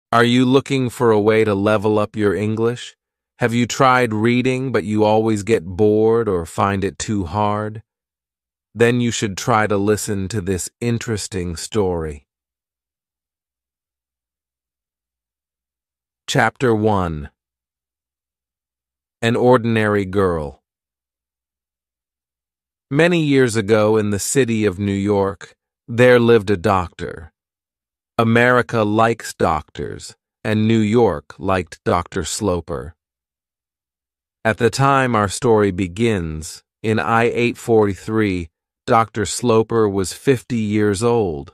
Are you looking for a way to level up your English? Have you tried reading but you always get bored or find it too hard? Then you should try to listen to this interesting story. Chapter 1. An Ordinary Girl. Many years ago in the city of New York, there lived a doctor. America likes doctors, and New York liked Dr. Sloper. At the time our story begins, in I-843, Dr. Sloper was 50 years old.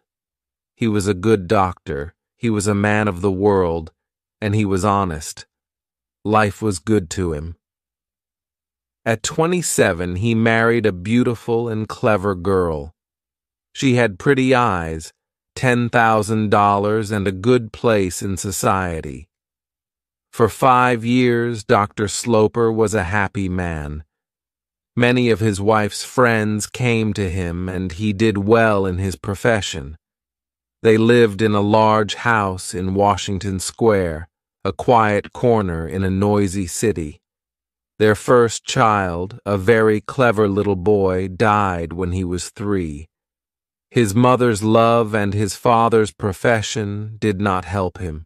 He was a good doctor, he was a man of the world, and he was honest. Life was good to him. At 27, he married a beautiful and clever girl. She had pretty eyes, $10,000, and a good place in society. For 5 years, Dr. Sloper was a happy man. Many of his wife's friends came to him, and he did well in his profession. They lived in a large house in Washington Square, a quiet corner in a noisy city. Their first child, a very clever little boy, died when he was 3. His mother's love and his father's profession did not help him.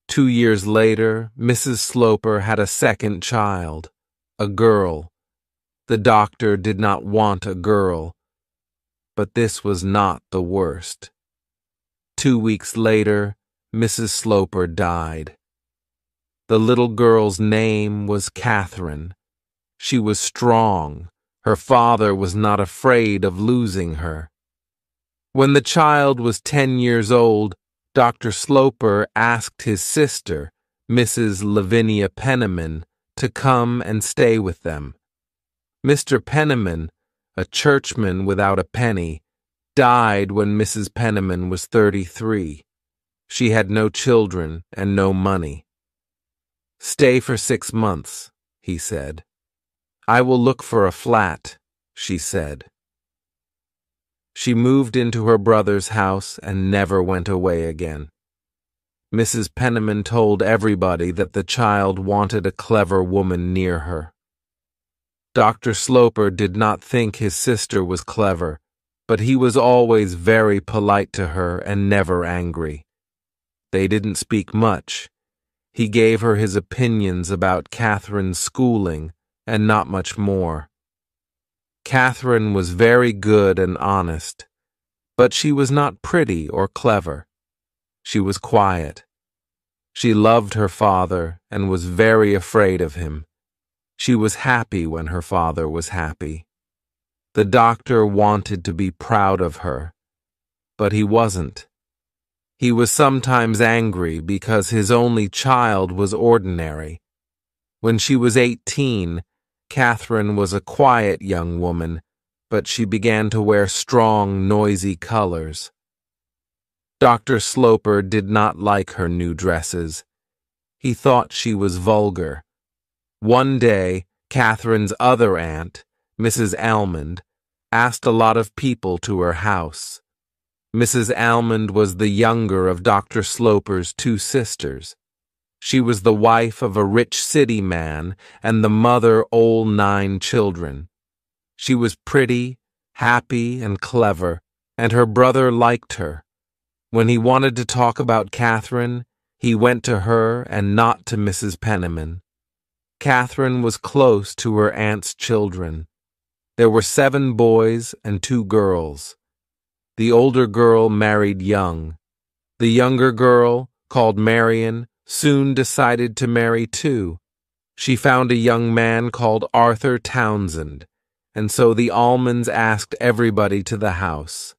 2 years later, Mrs. Sloper had a second child, a girl. The doctor did not want a girl, but this was not the worst. 2 weeks later, Mrs. Sloper died. The little girl's name was Catherine. She was strong. Her father was not afraid of losing her. When the child was 10 years old, Dr. Sloper asked his sister, Mrs. Lavinia Penman, to come and stay with them. Mr. Penman, a churchman without a penny, died when Mrs. Penman was 33. She had no children and no money. "Stay for 6 months," he said. "I will look for a flat," she said. She moved into her brother's house and never went away again. Mrs. Penman told everybody that the child wanted a clever woman near her. Dr. Sloper did not think his sister was clever, but he was always very polite to her and never angry. They didn't speak much. He gave her his opinions about Catherine's schooling and not much more. Catherine was very good and honest, but she was not pretty or clever. She was quiet. She loved her father and was very afraid of him. She was happy when her father was happy. The doctor wanted to be proud of her, but he wasn't. He was sometimes angry because his only child was ordinary. When she was 18, Catherine was a quiet young woman, but she began to wear strong, noisy colors. Dr. Sloper did not like her new dresses. He thought she was vulgar. One day, Catherine's other aunt, Mrs. Almond, asked a lot of people to her house. Mrs. Almond was the younger of Dr. Sloper's 2 sisters. She was the wife of a rich city man and the mother of 9 children. She was pretty, happy, and clever, and her brother liked her. When he wanted to talk about Catherine, he went to her and not to Mrs. Penman. Catherine was close to her aunt's children. There were 7 boys and 2 girls. The older girl married young. The younger girl, called Marion, soon decided to marry too. She found a young man called Arthur Townsend, and so the Almonds asked everybody to the house.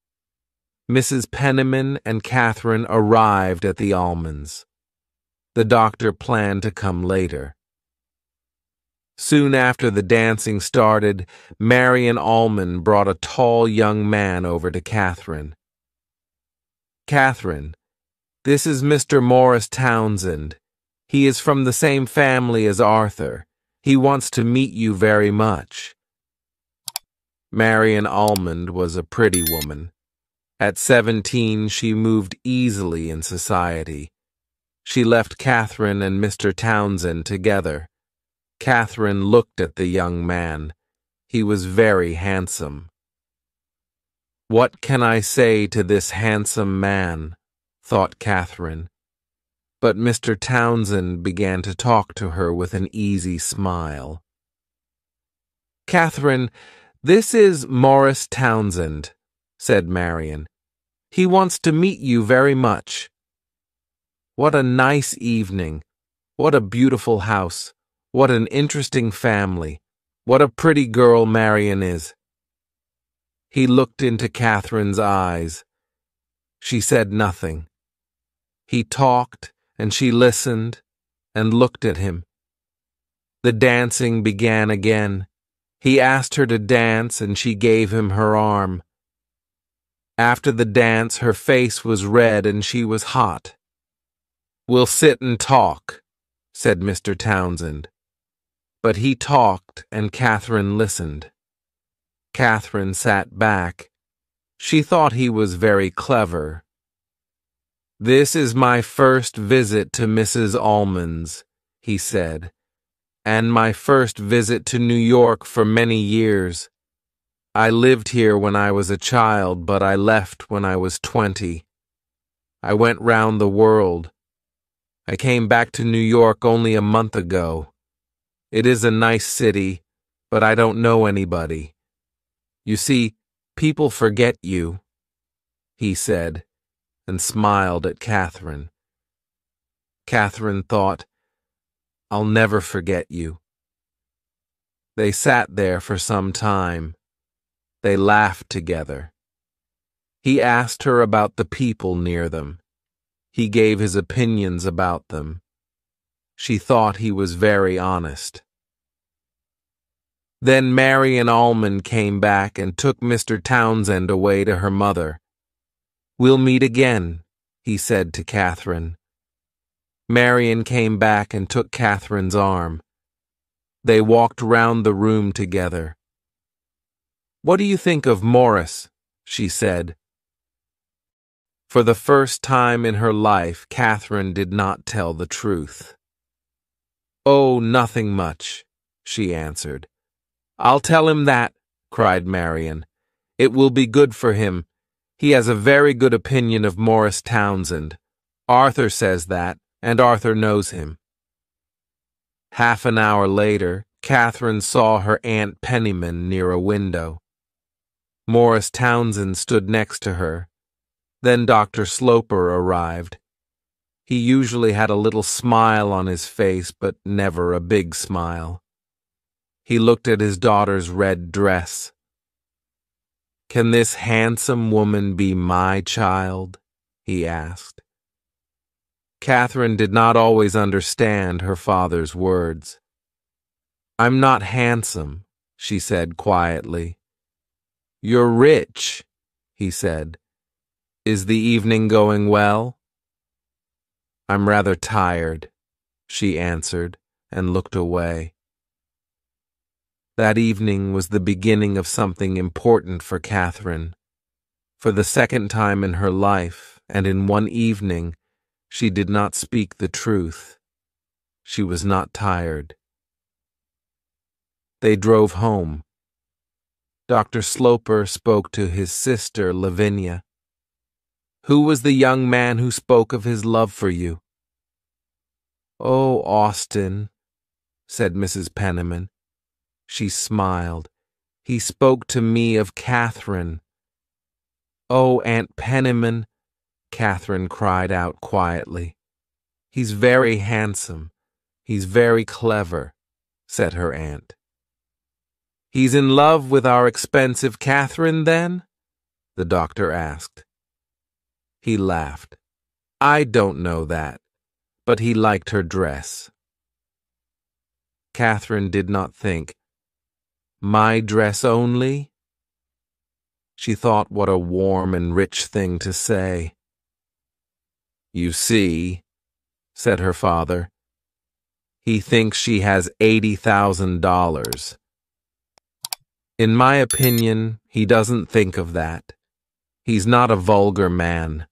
Mrs. Penman and Catherine arrived at the Almonds. The doctor planned to come later. Soon after the dancing started, Marion Almond brought a tall young man over to Catherine. "Catherine, this is Mr. Morris Townsend. He is from the same family as Arthur. He wants to meet you very much." Marion Almond was a pretty woman. At 17, she moved easily in society. She left Catherine and Mr. Townsend together. Catherine looked at the young man. He was very handsome. "What can I say to this handsome man?" thought Catherine. But Mr. Townsend began to talk to her with an easy smile. "Catherine, this is Morris Townsend," said Marian. "He wants to meet you very much." What a nice evening. What a beautiful house. What an interesting family. What a pretty girl Marian is. He looked into Catherine's eyes. She said nothing. He talked, and she listened and looked at him. The dancing began again. He asked her to dance, and she gave him her arm. After the dance, her face was red and she was hot. "We'll sit and talk," said Mr. Townsend. But he talked, and Catherine listened. Catherine sat back. She thought he was very clever. "This is my first visit to Mrs. Almond's," he said, "and my first visit to New York for many years. I lived here when I was a child, but I left when I was 20. I went round the world. I came back to New York only a month ago. It is a nice city, but I don't know anybody. You see, people forget you," he said, and smiled at Catherine. Catherine thought, "I'll never forget you." They sat there for some time. They laughed together. He asked her about the people near them. He gave his opinions about them. She thought he was very honest. Then Marian Almond came back and took Mr. Townsend away to her mother. "We'll meet again," he said to Catherine. Marian came back and took Catherine's arm. They walked round the room together. "What do you think of Morris?" she said. For the first time in her life, Catherine did not tell the truth. "Oh, nothing much," she answered. "I'll tell him that," cried Marian. "It will be good for him. He has a very good opinion of Morris Townsend. Arthur says that, and Arthur knows him." Half an hour later, Catherine saw her Aunt Penniman near a window. Morris Townsend stood next to her. Then Dr. Sloper arrived. He usually had a little smile on his face, but never a big smile. He looked at his daughter's red dress. "Can this handsome woman be my child?" he asked. Catherine did not always understand her father's words. "I'm not handsome," she said quietly. "You're rich," he said. "Is the evening going well?" "I'm rather tired," she answered, and looked away. That evening was the beginning of something important for Catherine. For the second time in her life, and in one evening, she did not speak the truth. She was not tired. They drove home. Dr. Sloper spoke to his sister, Lavinia. "Who was the young man who spoke of his love for you?" "Oh, Austin," said Mrs. Penniman. She smiled. "He spoke to me of Catherine." "Oh, Aunt Penniman," Catherine cried out quietly. "He's very handsome. He's very clever," said her aunt. "He's in love with our expensive Catherine, then?" the doctor asked. He laughed. "I don't know that, but he liked her dress." Catherine did not think. My dress only? She thought what a warm and rich thing to say. "You see," said her father, "he thinks she has $80,000. In my opinion, he doesn't think of that. He's not a vulgar man,"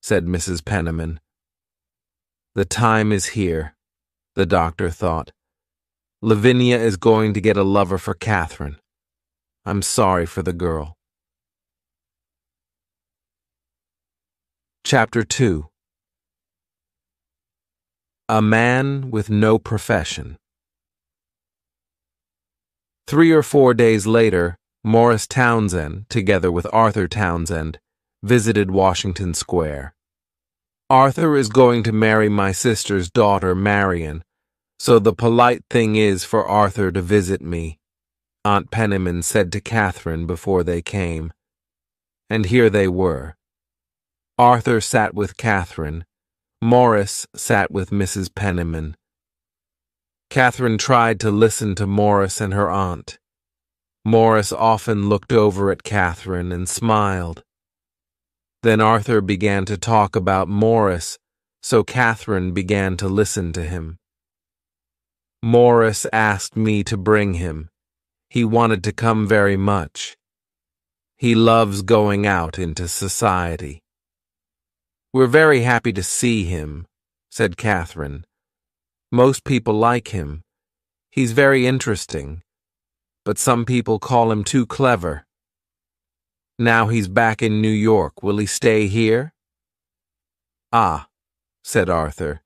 said Mrs. Penniman. The time is here, the doctor thought. Lavinia is going to get a lover for Catherine. I'm sorry for the girl. Chapter 2. A man with no profession. 3 or 4 days later, Morris Townsend, together with Arthur Townsend, visited Washington Square. Arthur is going to marry my sister's daughter, Marion, so the polite thing is for Arthur to visit me, Aunt Penmans said to Catherine before they came. And here they were. Arthur sat with Catherine. Morris sat with Mrs. Penman. Catherine tried to listen to Morris and her aunt. Morris often looked over at Catherine and smiled. Then Arthur began to talk about Morris, so Catherine began to listen to him. Morris asked me to bring him. He wanted to come very much. He loves going out into society. We're very happy to see him, said Catherine. Most people like him. He's very interesting, but some people call him too clever. Now he's back in New York. Will he stay here? Ah, said Arthur.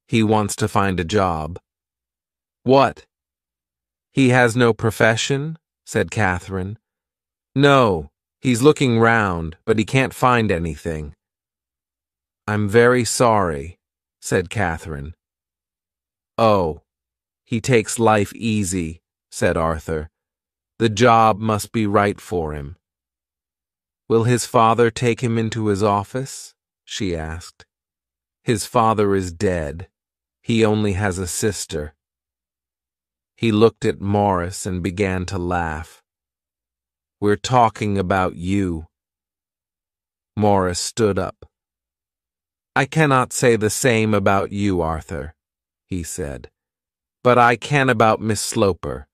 He wants to find a job. What? He has no profession? Said Catherine. No, he's looking round, but he can't find anything. I'm very sorry, said Catherine. Oh, he takes life easy, said Arthur. The job must be right for him. Will his father take him into his office? She asked. His father is dead. He only has a sister. He looked at Morris and began to laugh. We're talking about you. Morris stood up. I cannot say the same about you, Arthur, he said, but I can about Miss Sloper.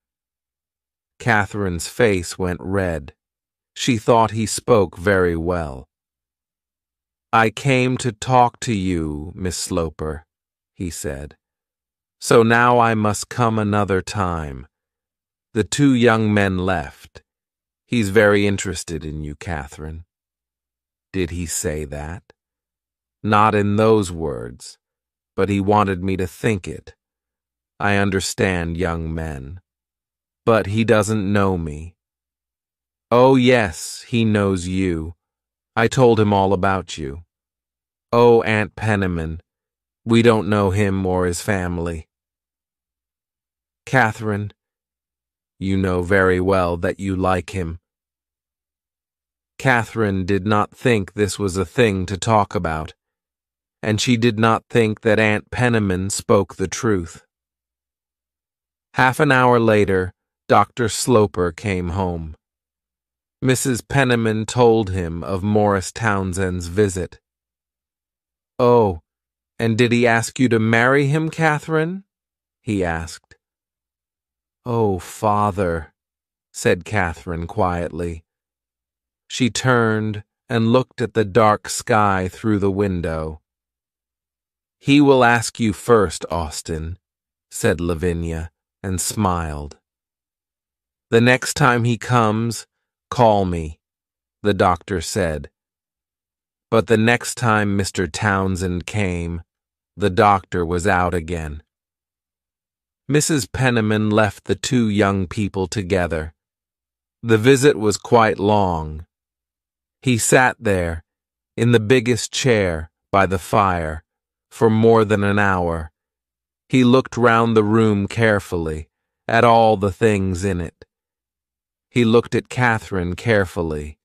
Catherine's face went red. She thought he spoke very well. I came to talk to you, Miss Sloper, he said. So now I must come another time. The 2 young men left. He's very interested in you, Catherine. Did he say that? Not in those words, but he wanted me to think it. I understand young men. But he doesn't know me. Oh, yes, he knows you. I told him all about you. Oh, Aunt Penman, we don't know him or his family. Catherine, you know very well that you like him. Catherine did not think this was a thing to talk about, and she did not think that Aunt Penman spoke the truth. Half an hour later, Dr. Sloper came home. Mrs. Penman told him of Morris Townsend's visit. Oh, and did he ask you to marry him, Catherine? He asked. Oh, Father, said Catherine quietly. She turned and looked at the dark sky through the window. He will ask you first, Austin, said Lavinia, and smiled. The next time he comes, call me, the doctor said. But the next time Mr. Townsend came, the doctor was out again. Mrs. Penman left the 2 young people together. The visit was quite long. He sat there, in the biggest chair, by the fire, for more than an hour. He looked round the room carefully, at all the things in it. He looked at Catherine carefully.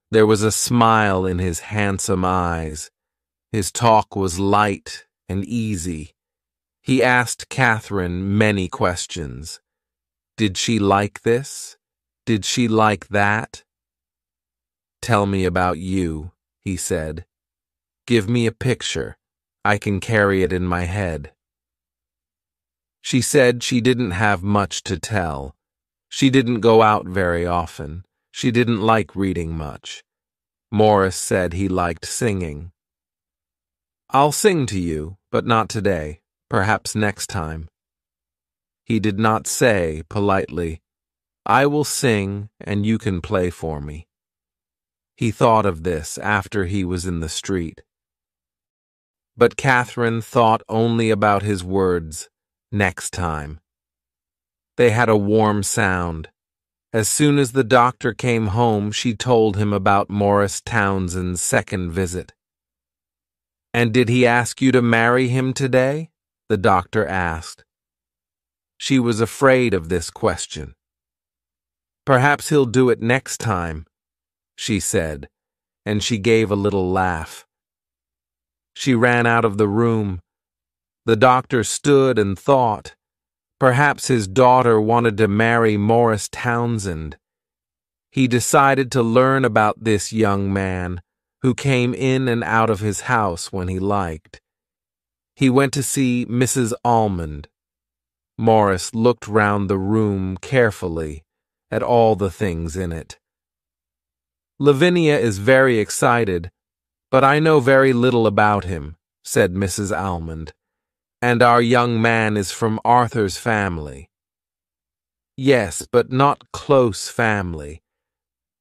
There was a smile in his handsome eyes. His talk was light and easy. He asked Catherine many questions. Did she like this? Did she like that? Tell me about you, he said. Give me a picture. I can carry it in my head. She said she didn't have much to tell. She didn't go out very often. She didn't like reading much. Morris said he liked singing. I'll sing to you, but not today, perhaps next time. He did not say, politely, I will sing and you can play for me. He thought of this after he was in the street. But Catherine thought only about his words, next time. They had a warm sound. As soon as the doctor came home, she told him about Morris Townsend's second visit. And did he ask you to marry him today? The doctor asked. She was afraid of this question. Perhaps he'll do it next time, she said, and she gave a little laugh. She ran out of the room. The doctor stood and thought. Perhaps his daughter wanted to marry Morris Townsend. He decided to learn about this young man, who came in and out of his house when he liked. He went to see Mrs. Almond. Morris looked round the room carefully at all the things in it. Lavinia is very excited, but I know very little about him, said Mrs. Almond, and our young man is from Arthur's family. Yes, but not close family.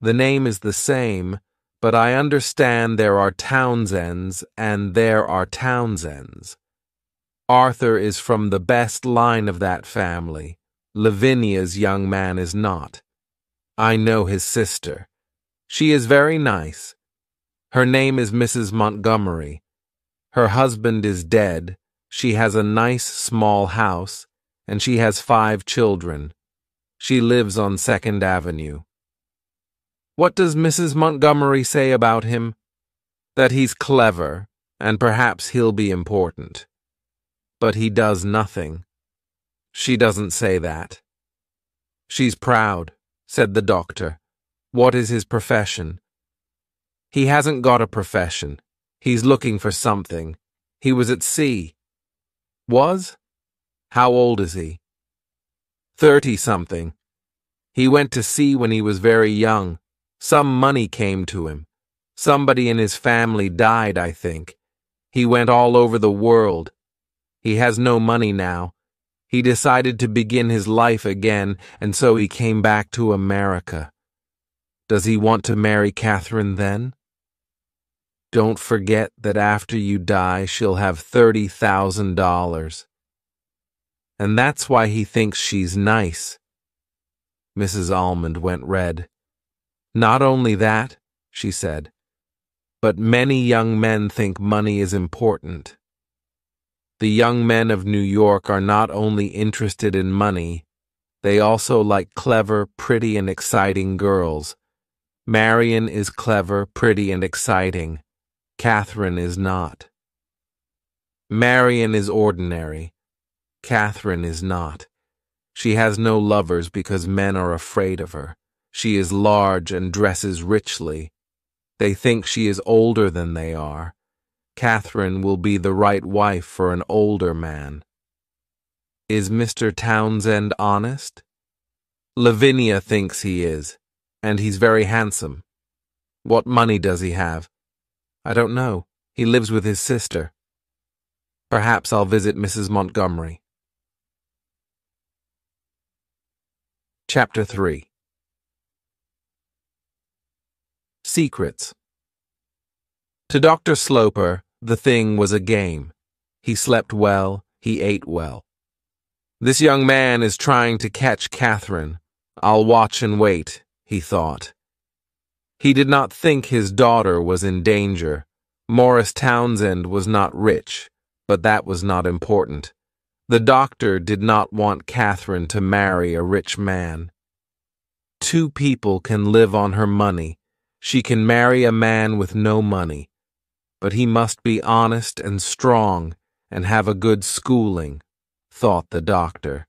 The name is the same, but I understand there are Townsends and there are Townsends. Arthur is from the best line of that family. Lavinia's young man is not. I know his sister. She is very nice. Her name is Mrs. Montgomery. Her husband is dead. She has a nice small house, and she has 5 children. She lives on 2nd Avenue. What does Mrs. Montgomery say about him? That he's clever, and perhaps he'll be important. But he does nothing. She doesn't say that. She's proud, said the doctor. What is his profession? He hasn't got a profession. He's looking for something. He was at sea. Was? How old is he? 30-something. He went to sea when he was very young. Some money came to him. Somebody in his family died, I think. He went all over the world. He has no money now. He decided to begin his life again, and so he came back to America. Does he want to marry Catherine then? Don't forget that after you die, she'll have $30,000. And that's why he thinks she's nice. Mrs. Almond went red. Not only that, she said, but many young men think money is important. The young men of New York are not only interested in money, they also like clever, pretty, and exciting girls. Marion is clever, pretty, and exciting. Catherine is not. Marion is ordinary. Catherine is not. She has no lovers because men are afraid of her. She is large and dresses richly. They think she is older than they are. Catherine will be the right wife for an older man. Is Mr. Townsend honest? Lavinia thinks he is, and he's very handsome. What money does he have? I don't know. He lives with his sister. Perhaps I'll visit Mrs. Montgomery. Chapter 3. Secrets. To Dr. Sloper, the thing was a game. He slept well, he ate well. This young man is trying to catch Catherine. I'll watch and wait, he thought. He did not think his daughter was in danger. Morris Townsend was not rich, but that was not important. The doctor did not want Catherine to marry a rich man. 2 people can live on her money. She can marry a man with no money. But he must be honest and strong and have a good schooling, thought the doctor.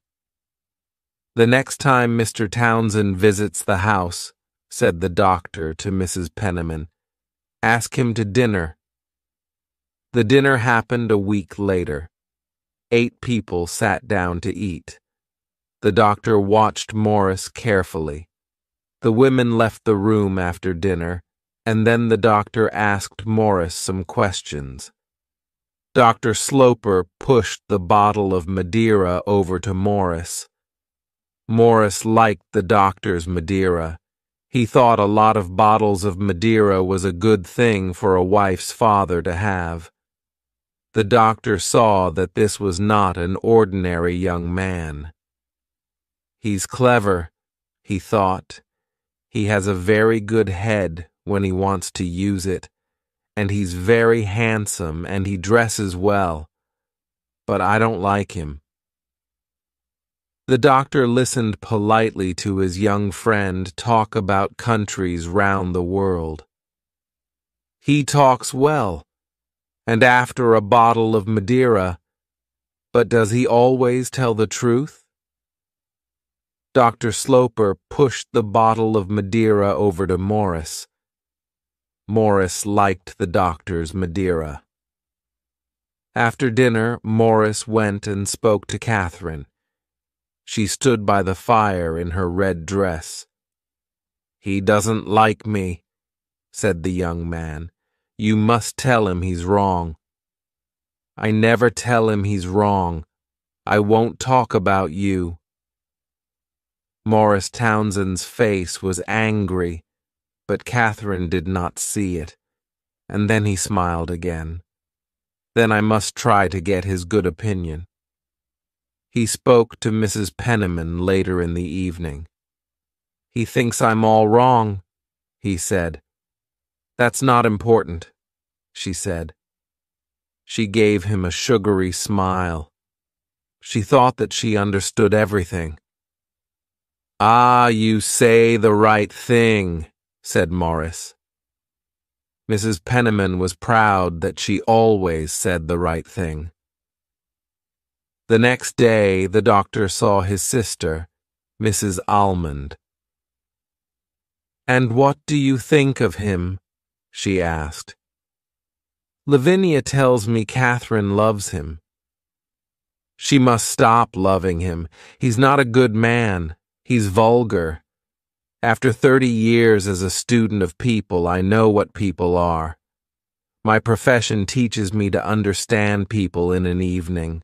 The next time Mr. Townsend visits the house, said the doctor to Mrs. Penman, ask him to dinner. The dinner happened a week later. 8 people sat down to eat. The doctor watched Morris carefully. The women left the room after dinner, and then the doctor asked Morris some questions. Dr. Sloper pushed the bottle of Madeira over to Morris. Morris liked the doctor's Madeira. He thought a lot of bottles of Madeira was a good thing for a wife's father to have. The doctor saw that this was not an ordinary young man. He's clever, he thought. He has a very good head when he wants to use it, and he's very handsome and he dresses well, but I don't like him. The doctor listened politely to his young friend talk about countries round the world. He talks well, and after a bottle of Madeira, but does he always tell the truth? Dr. Sloper pushed the bottle of Madeira over to Morris. Morris liked the doctor's Madeira. After dinner, Morris went and spoke to Catherine. She stood by the fire in her red dress. "He doesn't like me," said the young man. "You must tell him he's wrong." "I never tell him he's wrong. I won't talk about you." Morris Townsend's face was angry, but Catherine did not see it, and then he smiled again. "Then I must try to get his good opinion." He spoke to Mrs. Penman later in the evening. "He thinks I'm all wrong," he said. "That's not important," she said. She gave him a sugary smile. She thought that she understood everything. "Ah, you say the right thing," said Morris. Mrs. Penman was proud that she always said the right thing. The next day, the doctor saw his sister, Mrs. Almond. "And what do you think of him?" she asked. "Lavinia tells me Catherine loves him." "She must stop loving him. He's not a good man. He's vulgar. After 30 years as a student of people, I know what people are. My profession teaches me to understand people in an evening."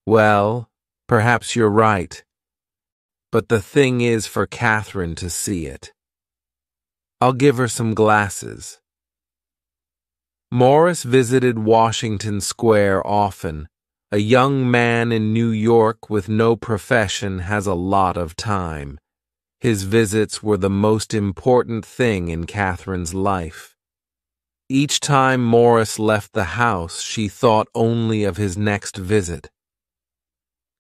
"Well, perhaps you're right. But the thing is for Catherine to see it. I'll give her some glasses." Morris visited Washington Square often. A young man in New York with no profession has a lot of time. His visits were the most important thing in Catherine's life. Each time Morris left the house, she thought only of his next visit.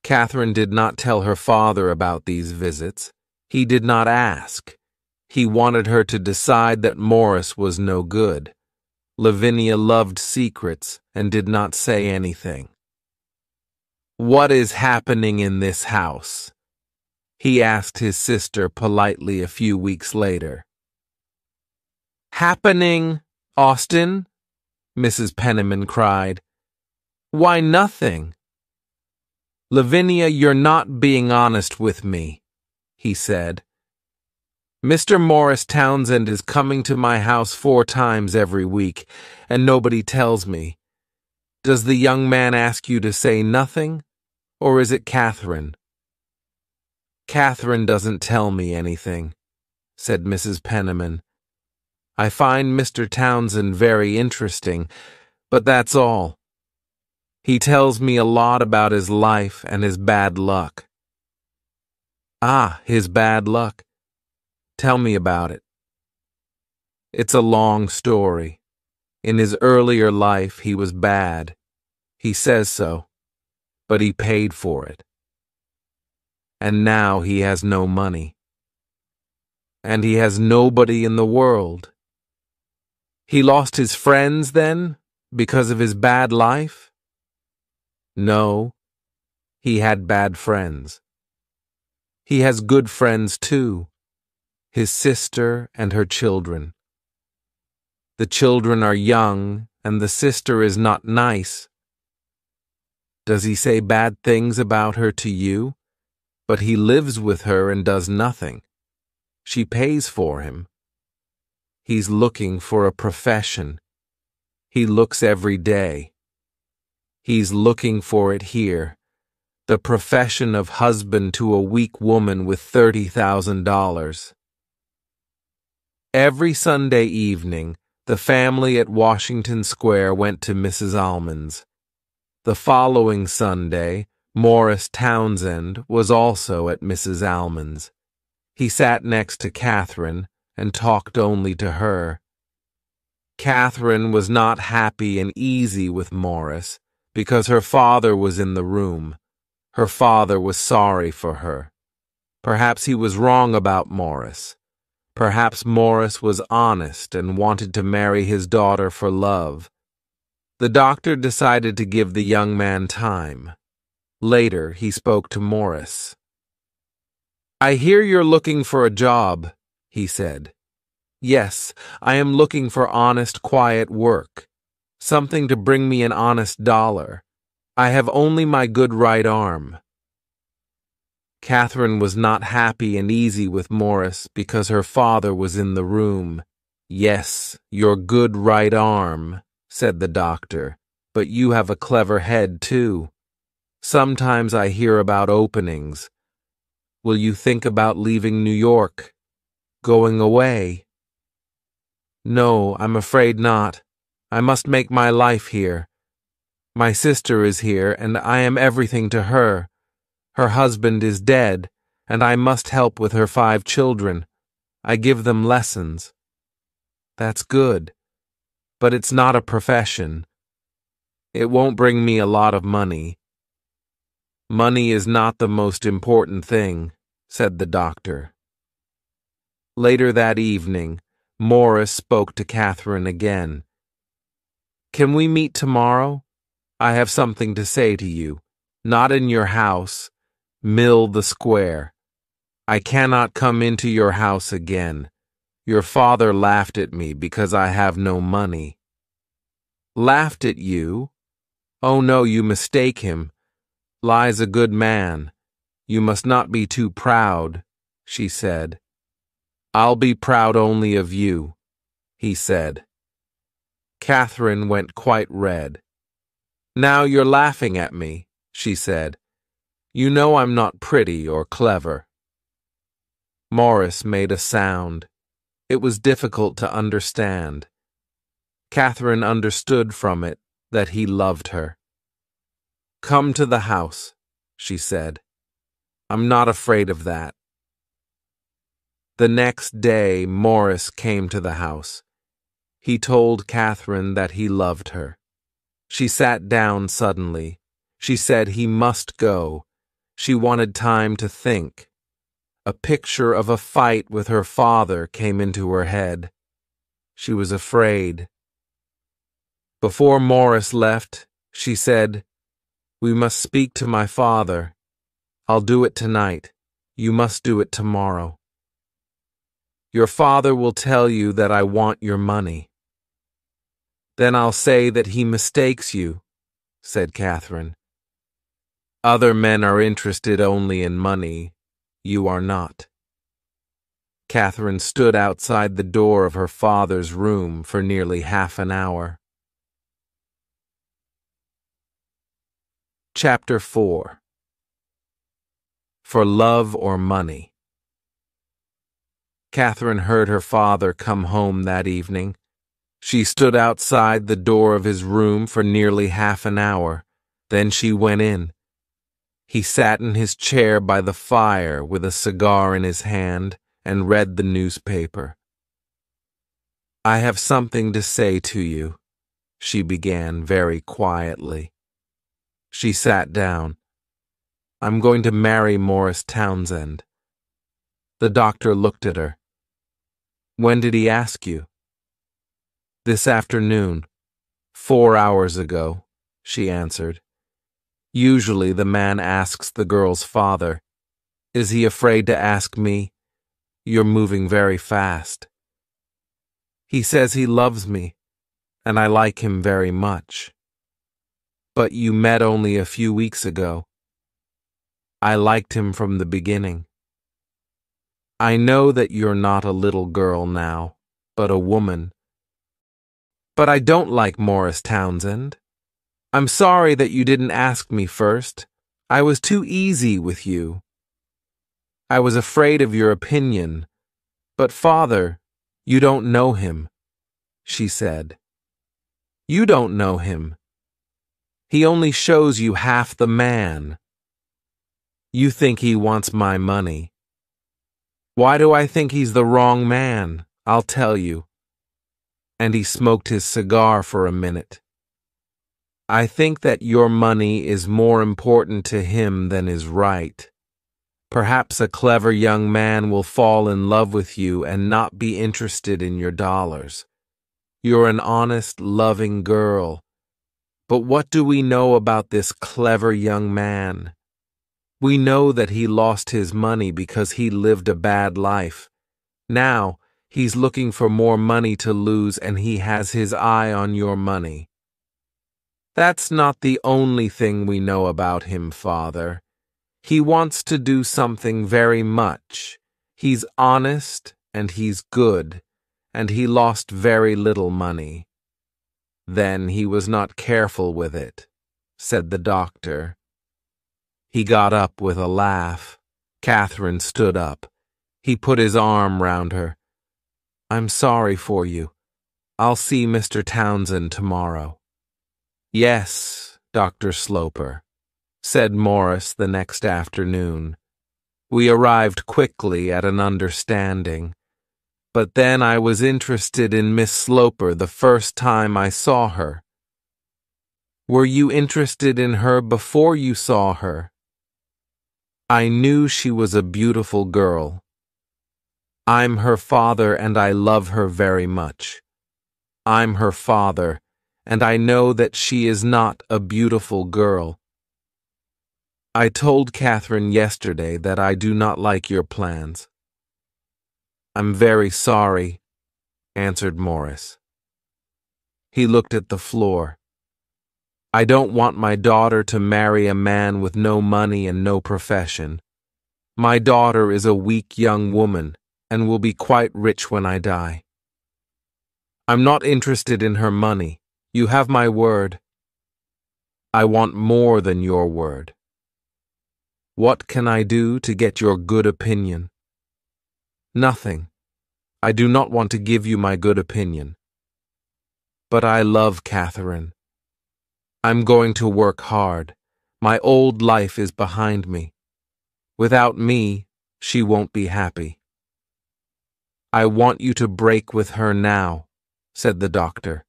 Catherine did not tell her father about these visits. He did not ask. He wanted her to decide that Morris was no good. Lavinia loved secrets and did not say anything. "What is happening in this house?" he asked his sister politely a few weeks later. "Happening, Austin?" Mrs. Penman cried. "Why, nothing." "Lavinia, you're not being honest with me," he said. "Mr. Morris Townsend is coming to my house 4 times every week, and nobody tells me. Does the young man ask you to say nothing, or is it Catherine?" "Catherine doesn't tell me anything," said Mrs. Penman. "I find Mr. Townsend very interesting, but that's all. He tells me a lot about his life and his bad luck." "Ah, his bad luck. Tell me about it." "It's a long story. In his earlier life, he was bad. He says so, but he paid for it. And now he has no money. And he has nobody in the world. He lost his friends, then, because of his bad life?" "No, he had bad friends. He has good friends, too, his sister and her children. The children are young, and the sister is not nice. Does he say bad things about her to you? But he lives with her and does nothing. She pays for him. He's looking for a profession. He looks every day. He's looking for it here. The profession of husband to a weak woman with $30,000. Every Sunday evening, the family at Washington Square went to Mrs. Almond's. The following Sunday, Morris Townsend was also at Mrs. Almond's. He sat next to Catherine and talked only to her. Catherine was not happy and easy with Morris because her father was in the room. Her father was sorry for her. Perhaps he was wrong about Morris. Perhaps Morris was honest and wanted to marry his daughter for love. The doctor decided to give the young man time. Later, he spoke to Morris. "I hear you're looking for a job," he said. "Yes, I am looking for honest, quiet work. Something to bring me an honest dollar. I have only my good right arm." Catherine was not happy and easy with Morris because her father was in the room. "Yes, your good right arm," said the doctor, "but you have a clever head, too. Sometimes I hear about openings. Will you think about leaving New York? Going away?" "No, I'm afraid not. I must make my life here. My sister is here, and I am everything to her. Her husband is dead, and I must help with her 5 children. I give them lessons." "That's good. But it's not a profession. It won't bring me a lot of money." "Money is not the most important thing," said the doctor. Later that evening, Morris spoke to Catherine again. "Can we meet tomorrow? I have something to say to you. Not in your house. Mill the Square. I cannot come into your house again. Your father laughed at me because I have no money." "Laughed at you? Oh no, you mistake him. Lie's a good man. You must not be too proud," she said. "I'll be proud only of you," he said. Catherine went quite red. "Now you're laughing at me," she said. "You know I'm not pretty or clever." Morris made a sound. It was difficult to understand. Catherine understood from it that he loved her. "Come to the house," she said. "I'm not afraid of that." The next day, Morris came to the house. He told Catherine that he loved her. She sat down suddenly. She said he must go. She wanted time to think. A picture of a fight with her father came into her head. She was afraid. Before Morris left, she said, "We must speak to my father. I'll do it tonight. You must do it tomorrow. Your father will tell you that I want your money." "Then I'll say that he mistakes you," said Catherine. "Other men are interested only in money. You are not." Catherine stood outside the door of her father's room for nearly half an hour. Chapter 4. For Love or Money. Catherine heard her father come home that evening. She stood outside the door of his room for nearly half an hour. Then she went in. He sat in his chair by the fire with a cigar in his hand and read the newspaper. "I have something to say to you," she began very quietly. She sat down. "I'm going to marry Morris Townsend." The doctor looked at her. "When did he ask you?" "This afternoon, 4 hours ago," she answered. Usually the man asks the girl's father. "Is he afraid to ask me? You're moving very fast." "He says he loves me, and I like him very much." "But you met only a few weeks ago." "I liked him from the beginning." "I know that you're not a little girl now, but a woman." "But I don't like Morris Townsend." I'm sorry that you didn't ask me first. I was too easy with you. I was afraid of your opinion. But, Father, you don't know him, she said. You don't know him. He only shows you half the man. You think he wants my money. Why do I think he's the wrong man? I'll tell you. And he smoked his cigar for a minute. I think that your money is more important to him than is right. Perhaps a clever young man will fall in love with you and not be interested in your dollars. You're an honest, loving girl. But what do we know about this clever young man? We know that he lost his money because he lived a bad life. Now, he's looking for more money to lose and he has his eye on your money. That's not the only thing we know about him, Father. He wants to do something very much. He's honest and he's good, and he lost very little money. Then he was not careful with it, said the doctor. He got up with a laugh. Catherine stood up. He put his arm round her. I'm sorry for you. I'll see Mr. Townsend tomorrow. Yes, Dr. Sloper, said Morris the next afternoon. We arrived quickly at an understanding. But then I was interested in Miss Sloper the first time I saw her. Were you interested in her before you saw her? I knew she was a beautiful girl. I'm her father and I love her very much. I'm her father, and I know that she is not a beautiful girl. I told Catherine yesterday that I do not like your plans. I'm very sorry, answered Morris. He looked at the floor. I don't want my daughter to marry a man with no money and no profession. My daughter is a weak young woman and will be quite rich when I die. I'm not interested in her money. You have my word. I want more than your word. What can I do to get your good opinion? Nothing. I do not want to give you my good opinion. But I love Catherine. I'm going to work hard. My old life is behind me. Without me, she won't be happy. I want you to break with her now, said the doctor.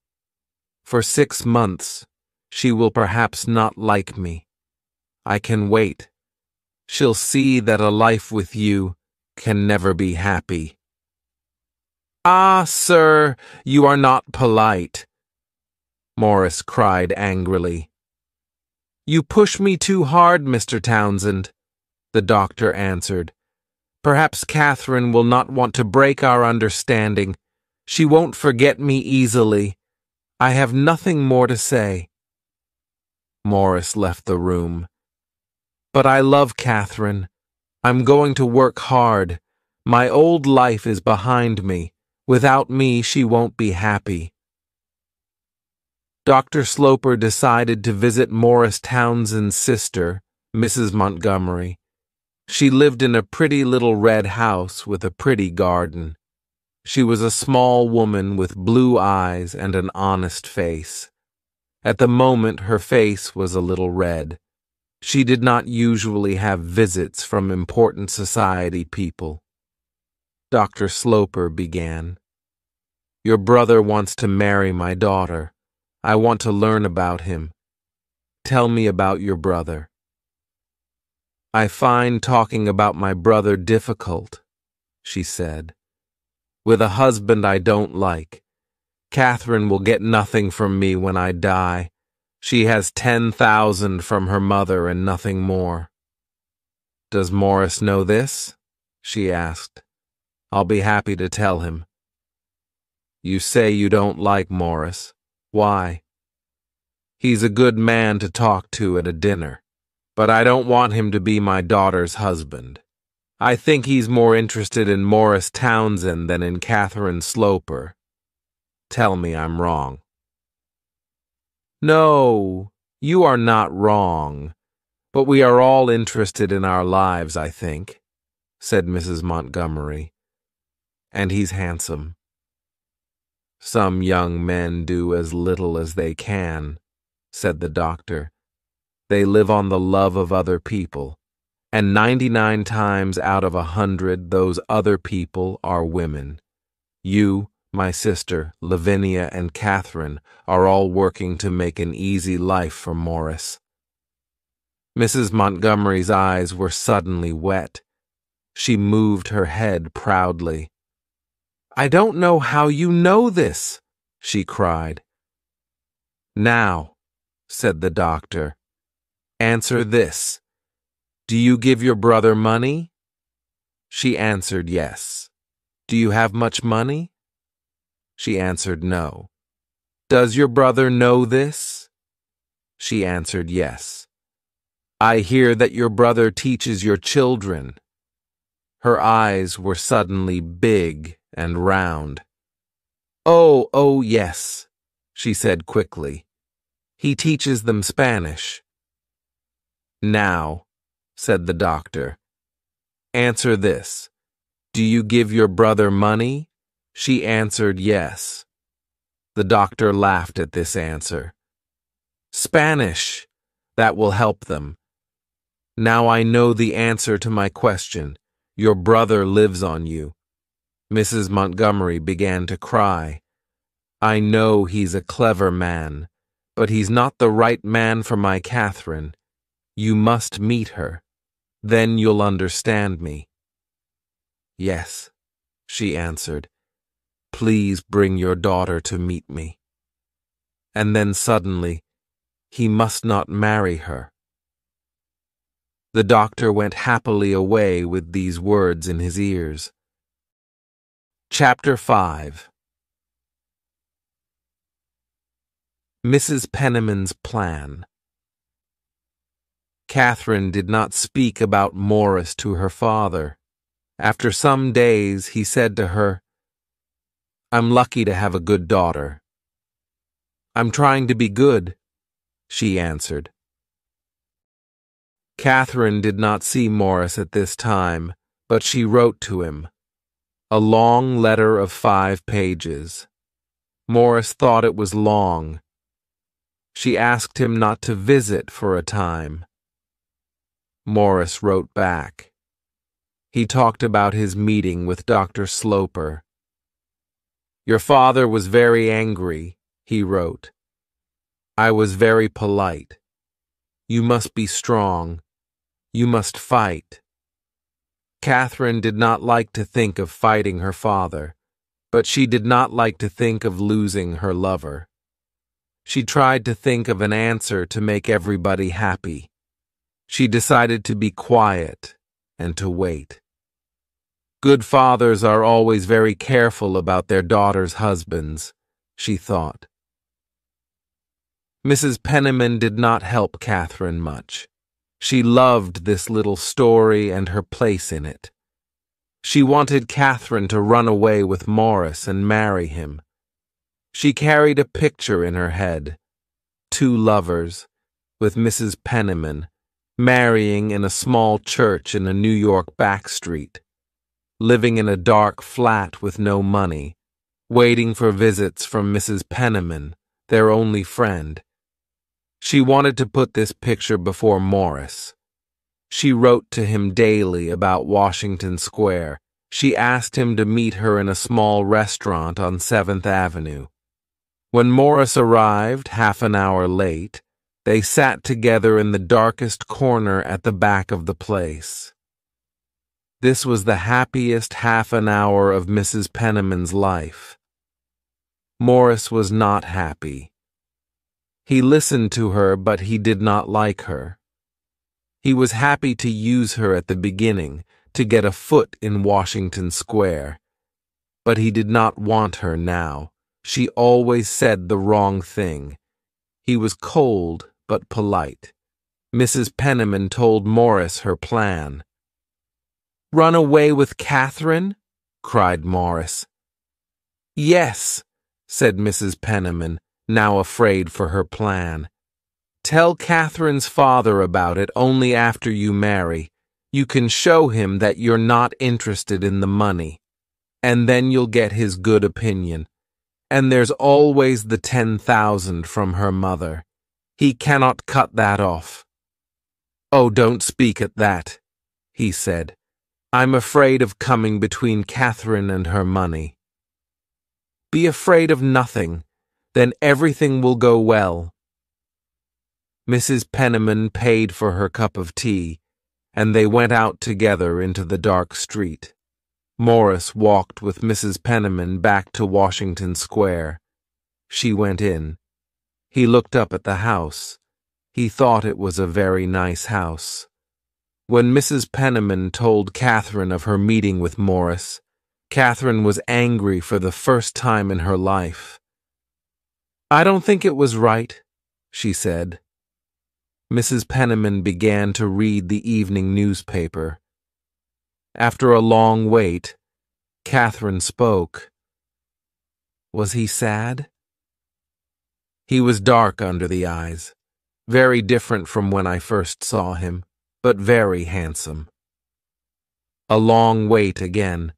For 6 months, she will perhaps not like me. I can wait. She'll see that a life with you can never be happy. Ah, sir, you are not polite, Morris cried angrily. You push me too hard, Mr. Townsend, the doctor answered. Perhaps Catherine will not want to break our understanding. She won't forget me easily. I have nothing more to say. Morris left the room. But I love Catherine. I'm going to work hard. My old life is behind me. Without me, she won't be happy. Dr. Sloper decided to visit Morris Townsend's sister, Mrs. Montgomery. She lived in a pretty little red house with a pretty garden. She was a small woman with blue eyes and an honest face. At the moment, her face was a little red. She did not usually have visits from important society people. Dr. Sloper began. Your brother wants to marry my daughter. I want to learn about him. Tell me about your brother. I find talking about my brother difficult, she said. With a husband I don't like. Catherine will get nothing from me when I die. She has 10,000 from her mother and nothing more. Does Morris know this? She asked. I'll be happy to tell him. You say you don't like Morris. Why? He's a good man to talk to at a dinner, but I don't want him to be my daughter's husband. I think he's more interested in Morris Townsend than in Catherine Sloper. Tell me I'm wrong. No, You are not wrong, but we are all interested in our lives, I think, said Mrs. Montgomery. And he's handsome. Some young men do as little as they can, said the doctor. They live on the love of other people, and 99 times out of 100 those other people are women. You, my sister, Lavinia, and Catherine are all working to make an easy life for Morris. Mrs. Montgomery's eyes were suddenly wet. She moved her head proudly. I don't know how you know this, she cried. Now, said the doctor, answer this. Do you give your brother money? She answered yes. Do you have much money? She answered no. Does your brother know this? She answered yes. I hear that your brother teaches your children. Her eyes were suddenly big and round. Oh, yes, she said quickly. He teaches them Spanish. Now, said the doctor, answer this. Do you give your brother money? She answered yes. The doctor laughed at this answer. Spanish, that will help them. Now I know the answer to my question. Your brother lives on you. Mrs. Montgomery began to cry. I know he's a clever man, but he's not the right man for my Catherine. You must meet her. Then you'll understand me. Yes, she answered. Please bring your daughter to meet me. And then suddenly, he must not marry her. The doctor went happily away with these words in his ears. Chapter 5. Mrs. Penman's Plan. Catherine did not speak about Morris to her father. After some days, he said to her, I'm lucky to have a good daughter. I'm trying to be good, she answered. Catherine did not see Morris at this time, but she wrote to him. A long letter of 5 pages. Morris thought it was long. She asked him not to visit for a time. Morris wrote back. He talked about his meeting with Dr. Sloper. Your father was very angry, he wrote. I was very polite. You must be strong. You must fight. Catherine did not like to think of fighting her father, but she did not like to think of losing her lover. She tried to think of an answer to make everybody happy. She decided to be quiet and to wait. Good fathers are always very careful about their daughters' husbands, she thought. Mrs. Penman did not help Catherine much. She loved this little story and her place in it. She wanted Catherine to run away with Morris and marry him. She carried a picture in her head, 2 lovers, with Mrs. Penman, marrying in a small church in a New York back street, living in a dark flat with no money, waiting for visits from Mrs. Penman, their only friend. She wanted to put this picture before Morris. She wrote to him daily about Washington Square. She asked him to meet her in a small restaurant on 7th Avenue. When Morris arrived, half an hour late, they sat together in the darkest corner at the back of the place. This was the happiest half an hour of Mrs. Penman's life. Morris was not happy. He listened to her, but he did not like her. He was happy to use her at the beginning, to get a foot in Washington Square. But he did not want her now. She always said the wrong thing. He was cold but polite. Mrs. Penman told Morris her plan. "Run away with Catherine?" cried Morris. "Yes," said Mrs. Penman, now afraid for her plan. Tell Catherine's father about it only after you marry. You can show him that you're not interested in the money, and then you'll get his good opinion. And there's always the 10,000 from her mother. He cannot cut that off. Oh, don't speak at that, he said. I'm afraid of coming between Catherine and her money. Be afraid of nothing, then everything will go well. Mrs. Penman paid for her cup of tea, and they went out together into the dark street. Morris walked with Mrs. Penman back to Washington Square. She went in. He looked up at the house. He thought it was a very nice house. When Mrs. Penman told Catherine of her meeting with Morris, Catherine was angry for the first time in her life. I don't think it was right, she said. Mrs. Penman began to read the evening newspaper. After a long wait, Catherine spoke. Was he sad? He was dark under the eyes, very different from when I first saw him, but very handsome. A long wait again.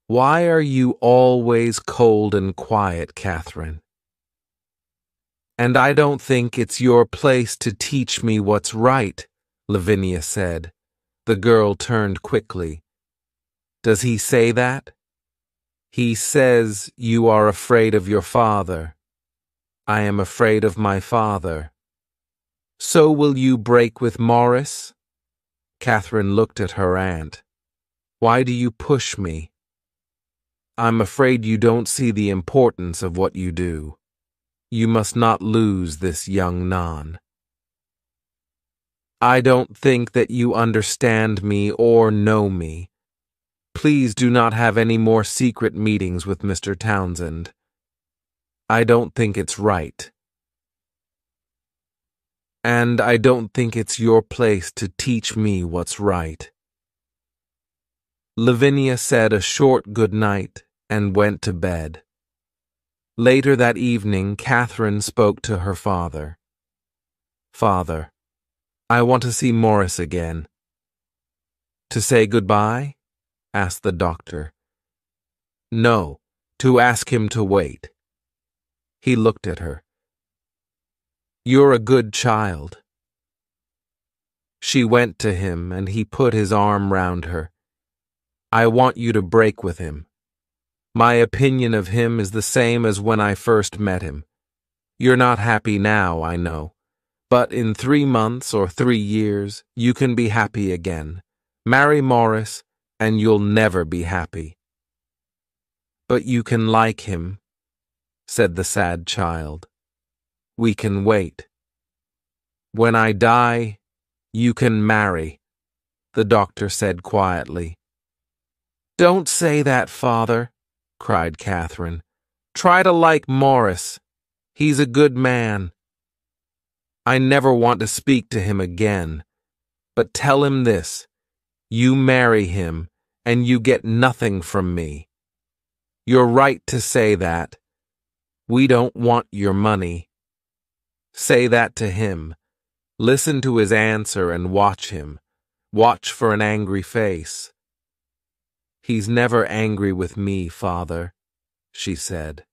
Why are you always cold and quiet, Catherine? And I don't think it's your place to teach me what's right, Lavinia said. The girl turned quickly. Does he say that? He says you are afraid of your father. I am afraid of my father. So will you break with Morris? Catherine looked at her aunt. Why do you push me? I'm afraid you don't see the importance of what you do. You must not lose this young non. I don't think that you understand me or know me. Please do not have any more secret meetings with Mr. Townsend. I don't think it's right. And I don't think it's your place to teach me what's right. Lavinia said a short good night and went to bed. Later that evening, Catherine spoke to her father. Father, I want to see Morris again. To say goodbye? Asked the doctor. No, to ask him to wait. He looked at her. You're a good child. She went to him and he put his arm round her. I want you to break with him. My opinion of him is the same as when I first met him. You're not happy now, I know. But in 3 months or 3 years, you can be happy again. Marry Morris, and you'll never be happy. But you can like him, said the sad child. We can wait. When I die, you can marry, the doctor said quietly. Don't say that, Father, cried Catherine. Try to like Morris. He's a good man. I never want to speak to him again. But tell him this. You marry him, and you get nothing from me. You're right to say that. We don't want your money. Say that to him. Listen to his answer and watch him. Watch for an angry face. He's never angry with me, Father, she said.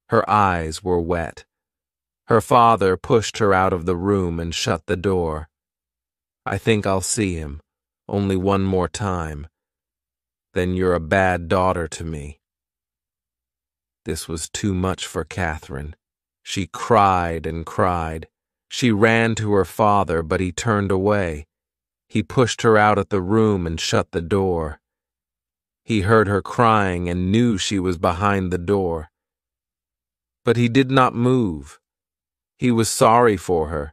Her eyes were wet. Her father pushed her out of the room and shut the door. I think I'll see him, only one more time. Then you're a bad daughter to me. This was too much for Catherine. She cried and cried. She ran to her father, but he turned away. He pushed her out of the room and shut the door. He heard her crying and knew she was behind the door. But he did not move. He was sorry for her,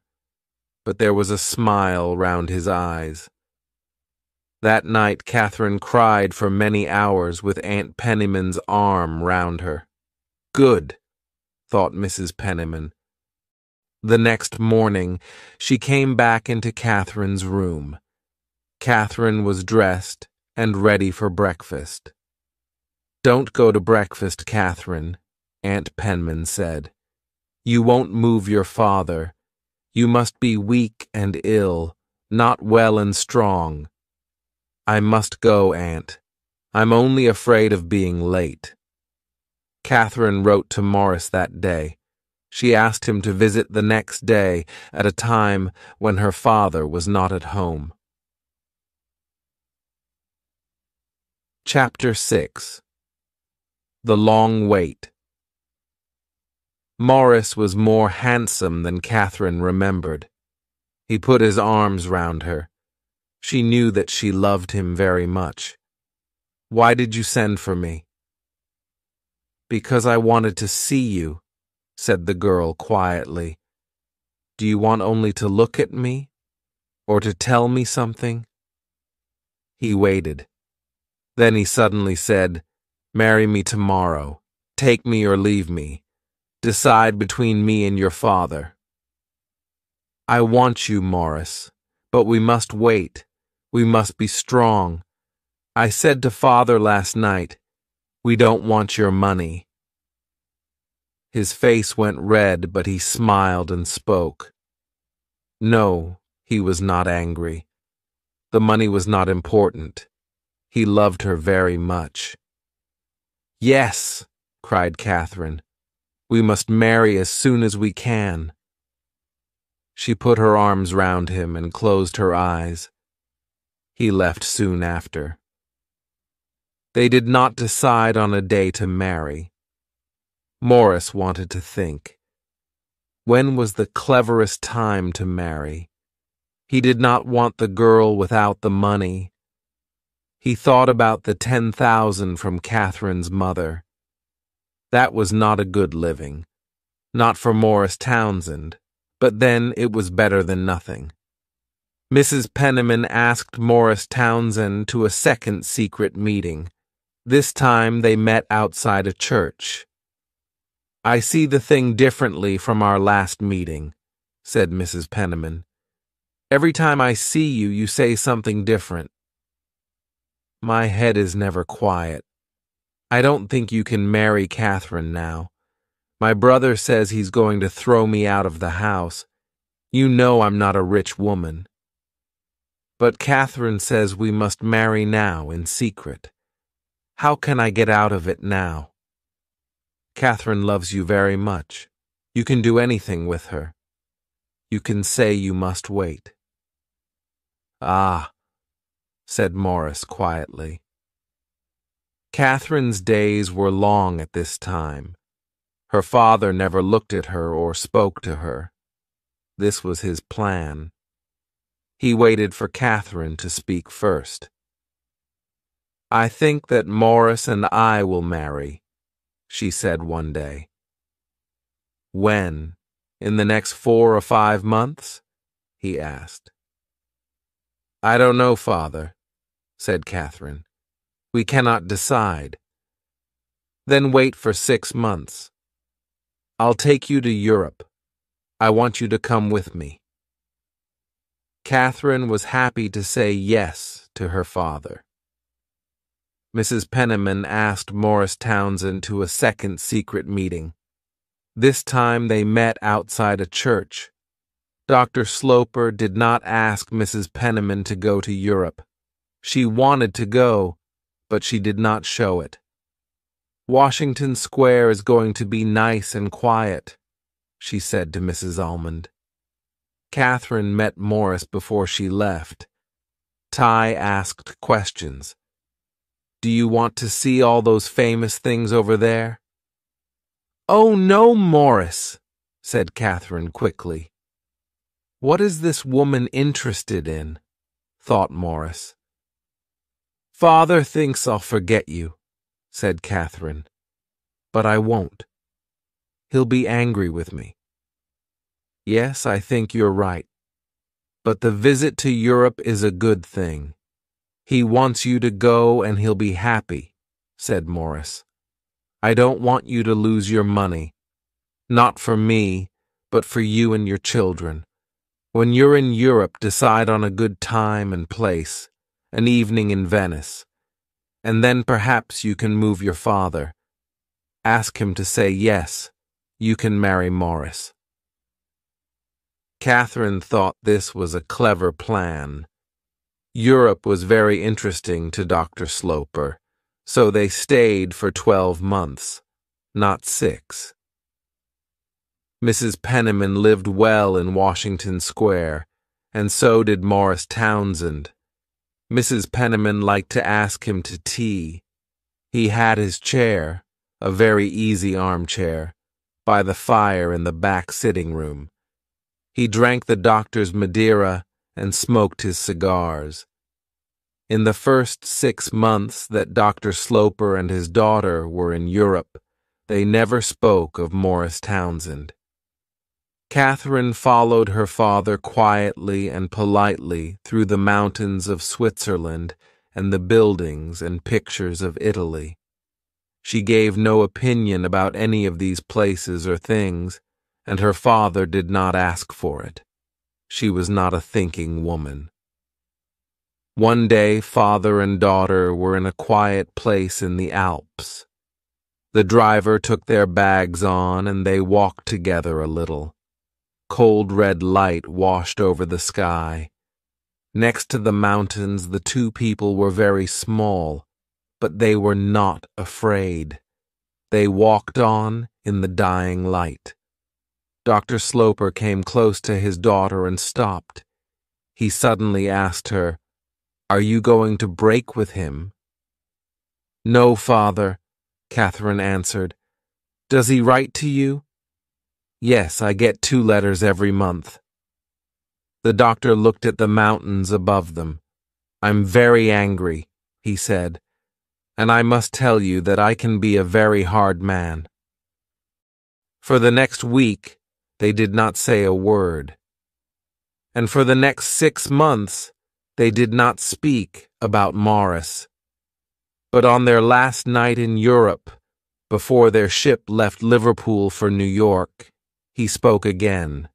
but there was a smile round his eyes. That night Catherine cried for many hours with Aunt Penniman's arm round her. Good, thought Mrs. Penman. The next morning she came back into Catherine's room. Catherine was dressed and ready for breakfast. Don't go to breakfast, Catherine, Aunt Penman said. You won't move your father, You must be weak and ill, not well and strong. I must go, Aunt. I'm only afraid of being late. Catherine wrote to Morris that day. She asked him to visit the next day at a time when her father was not at home. Chapter 6. The Long Wait. Morris was more handsome than Catherine remembered. He put his arms round her. She knew that she loved him very much. Why did you send for me? Because I wanted to see you, said the girl quietly. Do you want only to look at me, or to tell me something? He waited. Then he suddenly said, Marry me tomorrow. Take me or leave me. Decide between me and your father. I want you, Morris, but we must wait. We must be strong. I said to father last night, we don't want your money. His face went red, but he smiled and spoke. No, he was not angry. The money was not important. He loved her very much. Yes, cried Catherine. We must marry as soon as we can. She put her arms round him and closed her eyes. He left soon after. They did not decide on a day to marry. Morris wanted to think. When was the cleverest time to marry? He did not want the girl without the money. He thought about the 10,000 from Catherine's mother. That was not a good living. Not for Morris Townsend, but then it was better than nothing. Mrs. Penman asked Morris Townsend to a second secret meeting. This time they met outside a church. I see the thing differently from our last meeting, said Mrs. Penman. Every time I see you, you say something different. My head is never quiet. I don't think you can marry Catherine now. My brother says he's going to throw me out of the house. You know I'm not a rich woman. But Catherine says we must marry now in secret. How can I get out of it now? Catherine loves you very much. You can do anything with her. You can say you must wait. Ah, said Morris quietly. Catherine's days were long at this time. Her father never looked at her or spoke to her. This was his plan. He waited for Catherine to speak first. I think that Morris and I will marry, she said one day. When? In the next 4 or 5 months? He asked. I don't know, father, said Catherine. We cannot decide. Then wait for 6 months. I'll take you to Europe. I want you to come with me. Catherine was happy to say yes to her father. Mrs. Penman asked Morris Townsend to a second secret meeting. This time they met outside a church. Dr. Sloper did not ask Mrs. Penman to go to Europe. She wanted to go, but she did not show it. Washington Square is going to be nice and quiet, she said to Mrs. Almond. Catherine met Morris before she left. Ty asked questions. Do you want to see all those famous things over there? Oh, no, Morris, said Catherine quickly. What is this woman interested in? Thought Morris. Father thinks I'll forget you, said Catherine. But I won't. He'll be angry with me. Yes, I think you're right. But the visit to Europe is a good thing. He wants you to go and he'll be happy, said Morris. I don't want you to lose your money. Not for me, but for you and your children. When you're in Europe, decide on a good time and place, an evening in Venice. And then perhaps you can move your father. Ask him to say yes, you can marry Morris. Catherine thought this was a clever plan. Europe was very interesting to Dr. Sloper, so they stayed for 12 months, not 6. Mrs. Penman lived well in Washington Square, and so did Morris Townsend. Mrs. Penman liked to ask him to tea. He had his chair, a very easy armchair, by the fire in the back sitting room. He drank the doctor's Madeira and smoked his cigars. In the first 6 months that Dr. Sloper and his daughter were in Europe, they never spoke of Morris Townsend. Catherine followed her father quietly and politely through the mountains of Switzerland and the buildings and pictures of Italy. She gave no opinion about any of these places or things, and her father did not ask for it. She was not a thinking woman. One day, father and daughter were in a quiet place in the Alps. The driver took their bags on, and they walked together a little. Cold red light washed over the sky. Next to the mountains, the two people were very small, but they were not afraid. They walked on in the dying light. Dr. Sloper came close to his daughter and stopped. He suddenly asked her, "Are you going to break with him?" "No, father," Catherine answered. "Does he write to you?" "Yes, I get 2 letters every month." The doctor looked at the mountains above them. "I'm very angry," he said, "and I must tell you that I can be a very hard man." For the next week, they did not say a word. And for the next 6 months, they did not speak about Morris. But on their last night in Europe, before their ship left Liverpool for New York, he spoke again.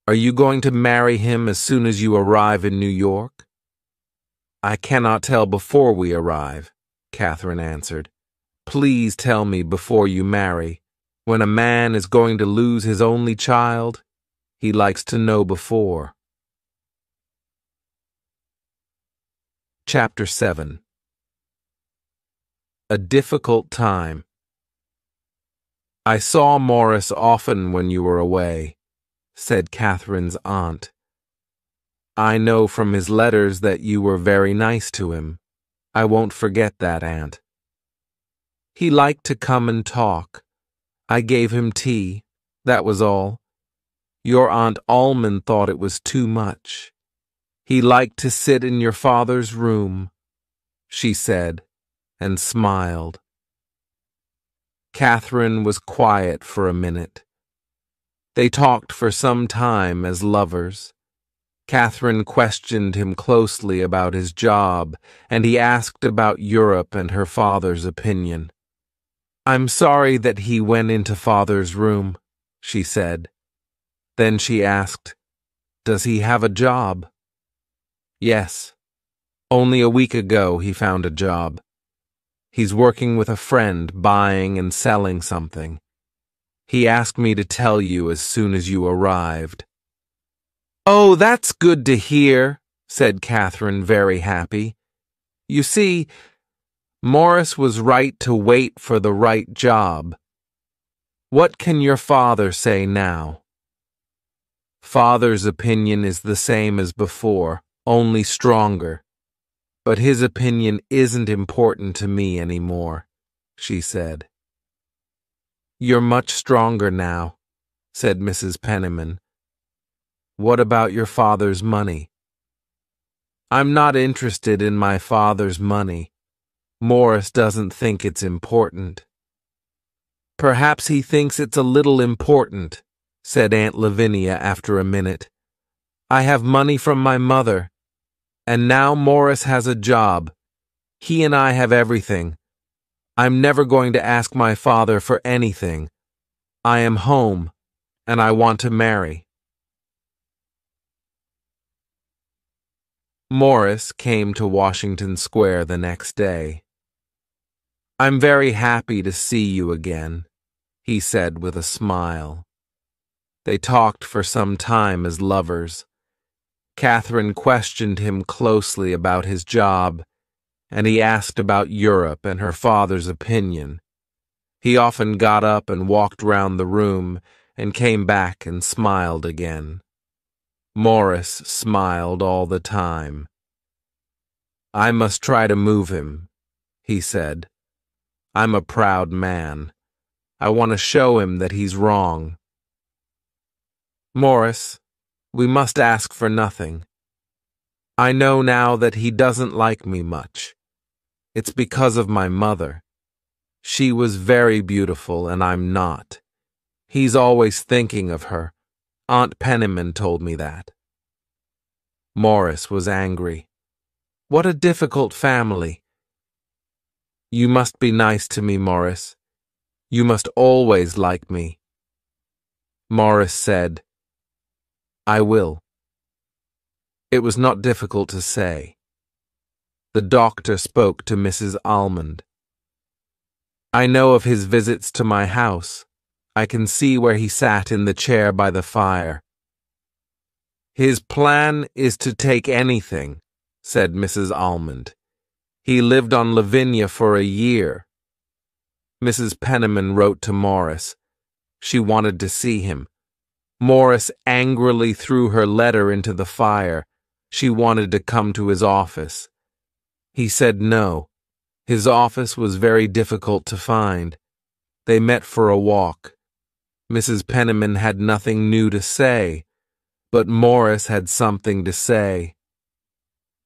"Are you going to marry him as soon as you arrive in New York?" "I cannot tell before we arrive," Catherine answered. "Please tell me before you marry. When a man is going to lose his only child, he likes to know before." Chapter 7. A difficult time. "I saw Morris often when you were away," said Catherine's aunt. "I know from his letters that you were very nice to him. I won't forget that, Aunt." "He liked to come and talk. I gave him tea. That was all. Your Aunt Almond thought it was too much. He liked to sit in your father's room," she said, and smiled. Catherine was quiet for a minute. They talked for some time as lovers. Catherine questioned him closely about his job, and he asked about Europe and her father's opinion. "I'm sorry that he went into father's room," she said. Then she asked, "Does he have a job?" "Yes. Only a week ago he found a job. He's working with a friend, buying and selling something. He asked me to tell you as soon as you arrived." "Oh, that's good to hear," said Catherine, very happy. "You see, Morris was right to wait for the right job. What can your father say now?" "Father's opinion is the same as before, only stronger. But his opinion isn't important to me anymore," she said. "You're much stronger now," said Mrs. Penman. "What about your father's money?" "I'm not interested in my father's money. Morris doesn't think it's important." "Perhaps he thinks it's a little important," said Aunt Lavinia after a minute. "I have money from my mother. And now Morris has a job. He and I have everything. I'm never going to ask my father for anything. I am home, and I want to marry." Morris came to Washington Square the next day. "I'm very happy to see you again," he said with a smile. They talked for some time as lovers. Catherine questioned him closely about his job, and he asked about Europe and her father's opinion. He often got up and walked round the room and came back and smiled again. Morris smiled all the time. "I must try to move him," he said. "I'm a proud man. I want to show him that he's wrong." "Morris, we must ask for nothing. I know now that he doesn't like me much. It's because of my mother. She was very beautiful and I'm not. He's always thinking of her. Aunt Penman told me that." Morris was angry. "What a difficult family." "You must be nice to me, Morris. You must always like me." Morris said, "I will." It was not difficult to say. The doctor spoke to Mrs. Almond. "I know of his visits to my house. I can see where he sat in the chair by the fire." "His plan is to take anything," said Mrs. Almond. "He lived on Lavinia for a year." Mrs. Penman wrote to Morris. She wanted to see him. Morris angrily threw her letter into the fire. She wanted to come to his office. He said no. His office was very difficult to find. They met for a walk. Mrs. Penman had nothing new to say, but Morris had something to say.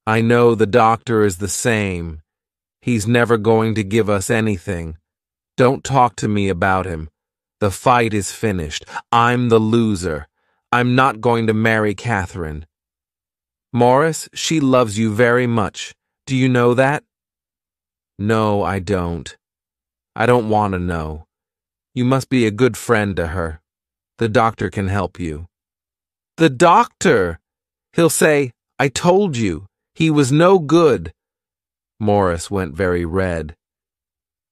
"I know the doctor is the same. He's never going to give us anything. Don't talk to me about him. The fight is finished. I'm the loser. I'm not going to marry Catherine." "Morris, she loves you very much. Do you know that?" "No, I don't. I don't want to know. You must be a good friend to her. The doctor can help you." "The doctor! He'll say, 'I told you. He was no good.'" Morris went very red.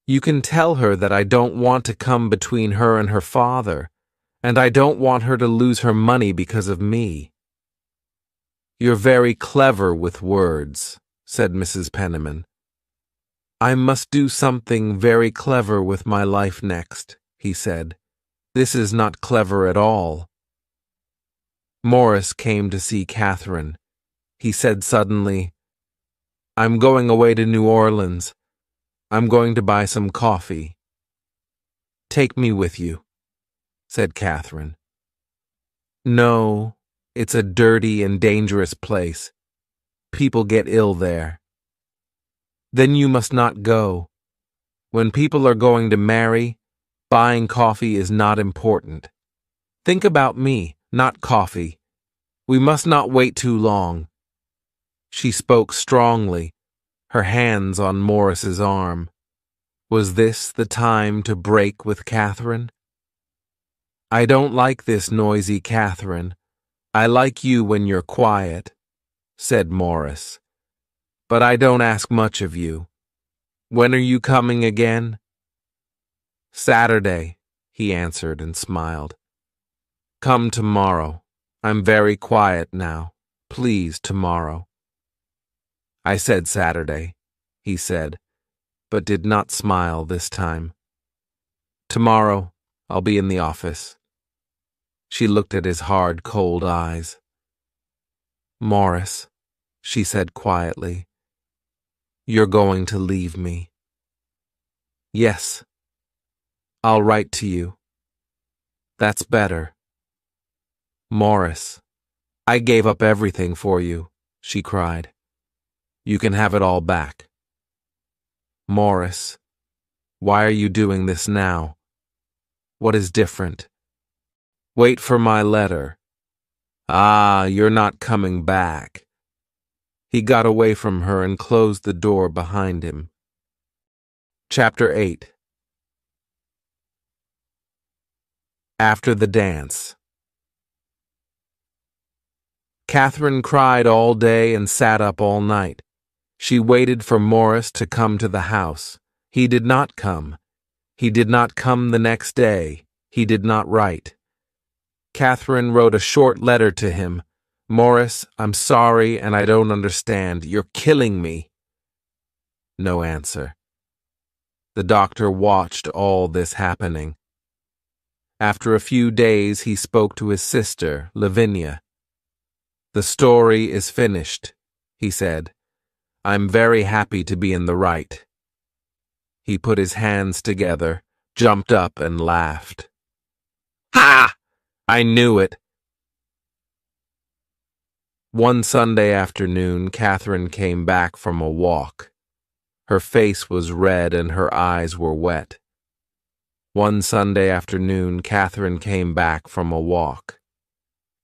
"You can tell her that I don't want to come between her and her father, and I don't want her to lose her money because of me." "You're very clever with words," said Mrs. Penman. "I must do something very clever with my life next," he said. "This is not clever at all." Morris came to see Catherine. He said suddenly, "I'm going away to New Orleans. I'm going to buy some coffee." "Take me with you," said Catherine. "No, it's a dirty and dangerous place. People get ill there." "Then you must not go. When people are going to marry, buying coffee is not important. Think about me, not coffee. We must not wait too long." She spoke strongly, her hands on Morris's arm. Was this the time to break with Catherine? "I don't like this noisy Catherine. I like you when you're quiet," said Morris. "But I don't ask much of you. When are you coming again?" "Saturday," he answered and smiled. "Come tomorrow. I'm very quiet now. Please, tomorrow." "I said Saturday," he said, but did not smile this time. "Tomorrow, I'll be in the office." She looked at his hard, cold eyes. "Morris," she said quietly, "you're going to leave me." "Yes. I'll write to you." "That's better." "Morris, I gave up everything for you," she cried. "You can have it all back." "Morris, why are you doing this now? What is different?" "Wait for my letter." "Ah, you're not coming back." He got away from her and closed the door behind him. Chapter 8. After the dance. Catherine cried all day and sat up all night. She waited for Morris to come to the house. He did not come. He did not come the next day. He did not write. Catherine wrote a short letter to him. "Morris, I'm sorry and I don't understand. You're killing me." No answer. The doctor watched all this happening. After a few days, he spoke to his sister, Lavinia. "The story is finished," he said. "I'm very happy to be in the right." He put his hands together, jumped up, and laughed. "Ha! I knew it." One Sunday afternoon, Catherine came back from a walk. Her face was red and her eyes were wet. One Sunday afternoon, Catherine came back from a walk.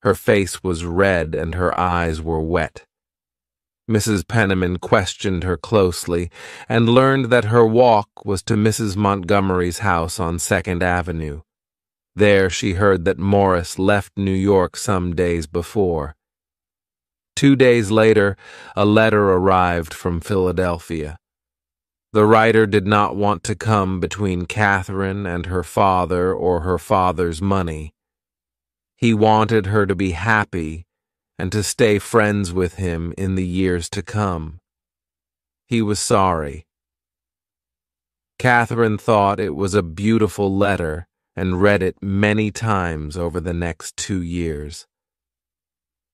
Her face was red and her eyes were wet. Mrs. Penman questioned her closely and learned that her walk was to Mrs. Montgomery's house on 2nd Avenue. There she heard that Morris left New York some days before. 2 days later, a letter arrived from Philadelphia. The writer did not want to come between Catherine and her father or her father's money. He wanted her to be happy and to stay friends with him in the years to come. He was sorry. Catherine thought it was a beautiful letter and read it many times over the next 2 years.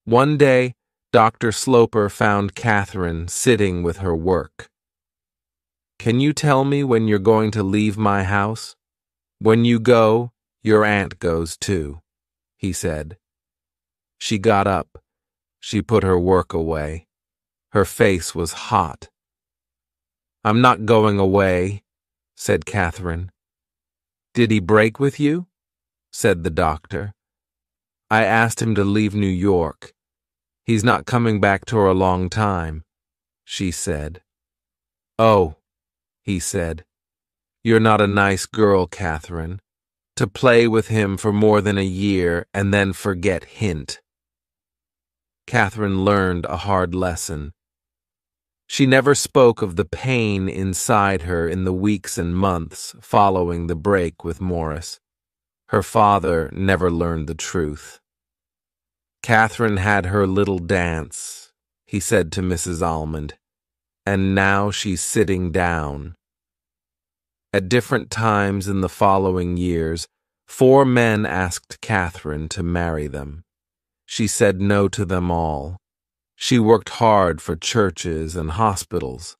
One day, Dr. Sloper found Catherine sitting with her work. "Can you tell me when you're going to leave my house? When you go, your aunt goes too," he said. She got up. She put her work away. Her face was hot. "I'm not going away," said Catherine. "Did he break with you?" said the doctor. "I asked him to leave New York. He's not coming back for a long time," she said. "Oh," he said, "you're not a nice girl, Catherine, to play with him for more than a year and then forget hint." Catherine learned a hard lesson. She never spoke of the pain inside her in the weeks and months following the break with Morris. Her father never learned the truth. "Catherine had her little dance," he said to Mrs. Almond, "and now she's sitting down." At different times in the following years, 4 men asked Catherine to marry them. She said no to them all. She worked hard for churches and hospitals.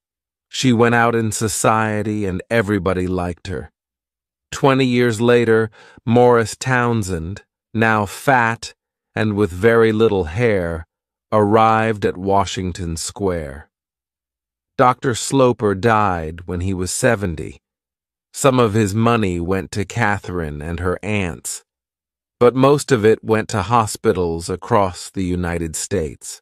She went out in society and everybody liked her. 20 years later, Morris Townsend, now fat and with very little hair, arrived at Washington Square. Dr. Sloper died when he was 70. Some of his money went to Catherine and her aunts, but most of it went to hospitals across the United States.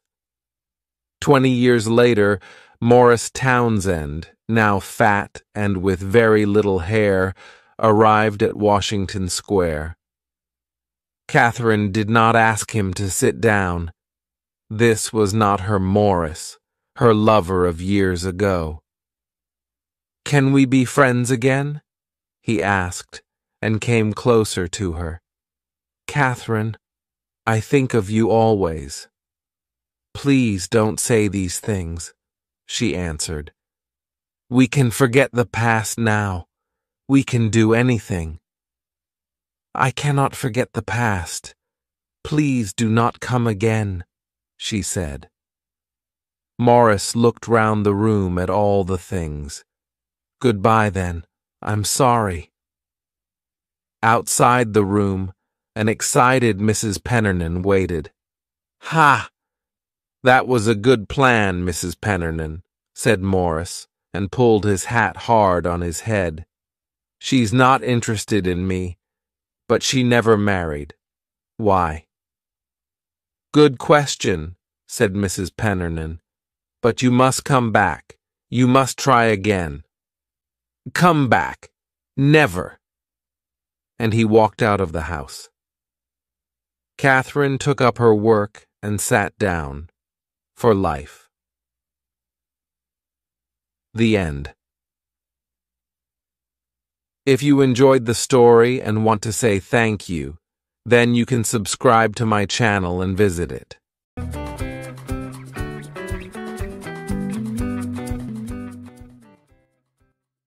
20 years later, Morris Townsend, now fat and with very little hair, arrived at Washington Square. Catherine did not ask him to sit down. This was not her Morris, her lover of years ago. "Can we be friends again?" he asked, and came closer to her. "Catherine, I think of you always." "Please don't say these things," she answered. "We can forget the past now. We can do anything." "I cannot forget the past. Please do not come again," she said. Morris looked round the room at all the things. "Goodbye, then. I'm sorry." Outside the room, an excited Mrs. Pennernan waited. "Ha! That was a good plan, Mrs. Pennernan," said Morris, and pulled his hat hard on his head. "She's not interested in me, but she never married. Why?" "Good question," said Mrs. Pennernan. "But you must come back. You must try again." "Come back. Never." And he walked out of the house. Catherine took up her work and sat down. For life. The end. If you enjoyed the story and want to say thank you, Then you can subscribe to my channel and visit it.